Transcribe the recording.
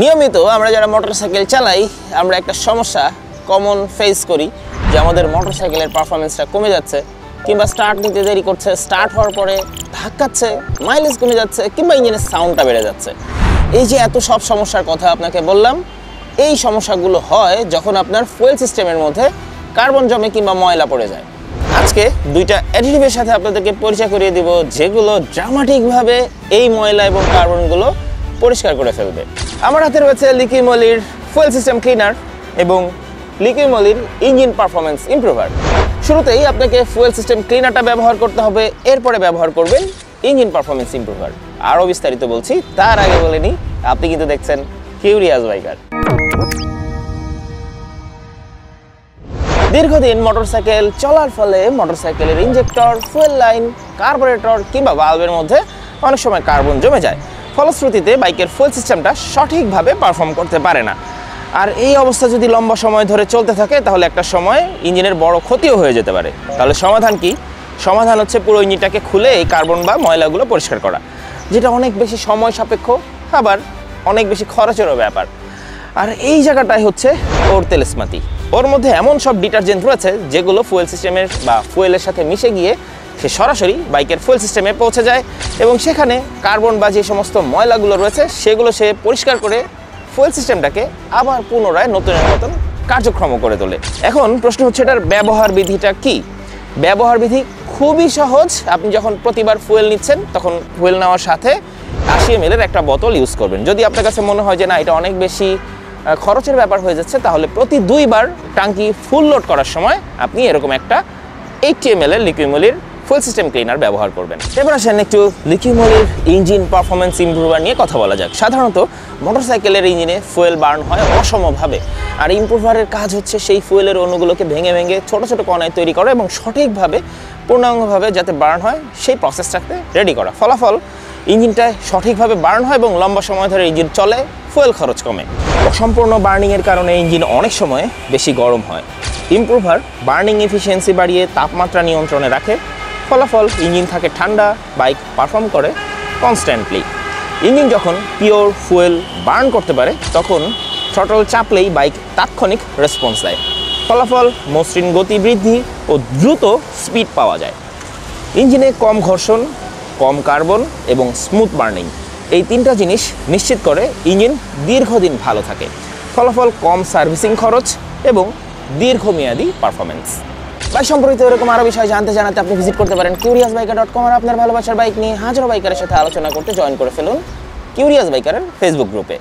নিয়মিত আমরা যারা মোটরসাইকেল চালাই আমরা একটা সমস্যা কমন ফেস করি যে আমাদের মোটরসাইকেলের পারফরমেন্সটা কমে যাচ্ছে, কিংবা স্টার্ট নিতে দেরি করছে, স্টার্ট হওয়ার পরে ধাক্কাচ্ছে, মাইলেজ কমে যাচ্ছে, কিংবা ইঞ্জিনের সাউন্ডটা বেড়ে যাচ্ছে। এই যে এত সব সমস্যার কথা আপনাকে বললাম, এই সমস্যাগুলো হয় যখন আপনার ফুয়েল সিস্টেমের মধ্যে কার্বন জমে কিংবা ময়লা পড়ে যায়। আজকে দুইটা অ্যাডিটিভের সাথে আপনাদেরকে পরিচয় করিয়ে দিব যেগুলো ড্রামাটিকভাবে এই ময়লা এবং কার্বনগুলো পরিষ্কার করে ফেলবে। আমার হাতে রয়েছে লিকিমোলির ফুয়েল সিস্টেম ক্লিনার এবং লিকিমোলির ইঞ্জিন পারফরমেন্স ইমপ্রুভার। শুরুতেই আপনাকে ফুয়েল সিস্টেম ক্লিনারটা ব্যবহার করতে হবে, এরপরে ব্যবহার করবেন ইঞ্জিন পারফরমেন্স ইমপ্রুভার। আরও বিস্তারিত বলছি, তার আগে বলে নিই আপনি কিন্তু দেখছেন কিউরিয়াস বাইকার। দীর্ঘদিন মোটরসাইকেল চলার ফলে মোটরসাইকেলের ইঞ্জেক্টর, ফুয়েল লাইন, কার্বোরেটর কিংবা ভালভের মধ্যে অনেক সময় কার্বন জমে যায়। ফলশ্রুতিতে বাইকের ফুয়েল সিস্টেমটা সঠিকভাবে পারফর্ম করতে পারে না। আর এই অবস্থা যদি লম্বা সময় ধরে চলতে থাকে তাহলে একটা সময় ইঞ্জিনের বড় ক্ষতিও হয়ে যেতে পারে। তাহলে সমাধান কি? সমাধান হচ্ছে পুরো ইঞ্জিনটাকে খুলে এই কার্বন বা ময়লাগুলো পরিষ্কার করা, যেটা অনেক বেশি সময় সাপেক্ষ, আবার অনেক বেশি খরচেরও ব্যাপার। আর এই জায়গাটাই হচ্ছে ওর তেলেসমাতি। ওর মধ্যে এমন সব ডিটারজেন্ট রয়েছে যেগুলো ফুয়েল সিস্টেমের বা ফুয়েলের সাথে মিশে গিয়ে সে সরাসরি বাইকের ফুয়েল সিস্টেমে পৌঁছে যায় এবং সেখানে কার্বন বা যে সমস্ত ময়লাগুলো রয়েছে সেগুলো সে পরিষ্কার করে ফুয়েল সিস্টেমটাকে আবার পুনরায় নতুনের মতন কার্যক্ষম করে তোলে। এখন প্রশ্ন হচ্ছে এটার ব্যবহার বিধিটা কি? ব্যবহার বিধি খুবই সহজ। আপনি যখন প্রতিবার ফুয়েল নিচ্ছেন তখন ফুয়েল নেওয়ার সাথে 80 ml একটা বোতল ইউজ করবেন। যদি আপনার কাছে মনে হয় যে না এটা অনেক বেশি খরচের ব্যাপার হয়ে যাচ্ছে, তাহলে প্রতি 2 বার টাঙ্কি ফুল লোড করার সময় আপনি এরকম একটা 80 ml লিকিমোলির ফুয়েল সিস্টেম ক্লিনার ব্যবহার করবেন। এবার আসেন একটু লিকিমোলির ইঞ্জিন পারফরমেন্স ইমপ্রুভার নিয়ে কথা বলা যাক। সাধারণত মোটরসাইকেলের ইঞ্জিনে ফুয়েল বার্ন হয় অসমভাবে, আর ইমপ্রুভারের কাজ হচ্ছে সেই ফুয়েলের অণুগুলোকে ভেঙে ভেঙে ছোট ছোট কণায় তৈরি করা এবং সঠিকভাবে পূর্ণাঙ্গভাবে যাতে বার্ন হয় সেই প্রসেসটাকে রেডি করা। ফলাফল ইঞ্জিনটায় সঠিকভাবে বার্ন হয় এবং লম্বা সময় ধরে ইঞ্জিন চলে, ফুয়েল খরচ কমে। অসম্পূর্ণ বার্নিংয়ের কারণে ইঞ্জিন অনেক সময় বেশি গরম হয়। ইমপ্রুভার বার্নিং এফিসিয়েন্সি বাড়িয়ে তাপমাত্রা নিয়ন্ত্রণে রাখে। ফলাফল ইঞ্জিন থাকে ঠান্ডা, বাইক পারফর্ম করে কনস্ট্যান্টলি। ইঞ্জিন যখন পিওর ফুয়েল বার্ন করতে পারে তখন থ্রটল চাপলেই বাইক তাৎক্ষণিক রেসপন্স দেয়। ফলাফল মসৃণ গতি বৃদ্ধি ও দ্রুত স্পিড পাওয়া যায়। ইঞ্জিনে কম ঘর্ষণ, কম কার্বন এবং স্মুথ বার্নিং, এই 3টা জিনিস নিশ্চিত করে ইঞ্জিন দীর্ঘদিন ভালো থাকে। ফলাফল কম সার্ভিসিং খরচ এবং দীর্ঘমেয়াদী পারফরমেন্স। বাইক সম্পর্কিত এরকম আরও বিষয় জানাতে আপনি ভিজিট করতে পারেন curiousbiker.com। আর আপনার ভালোবাসার বাইক নিয়ে হাজারো বাইকারের সাথে আলোচনা করতে জয়েন করে ফেলুন কিউরিয়াস বাইকারের ফেসবুক গ্রুপে।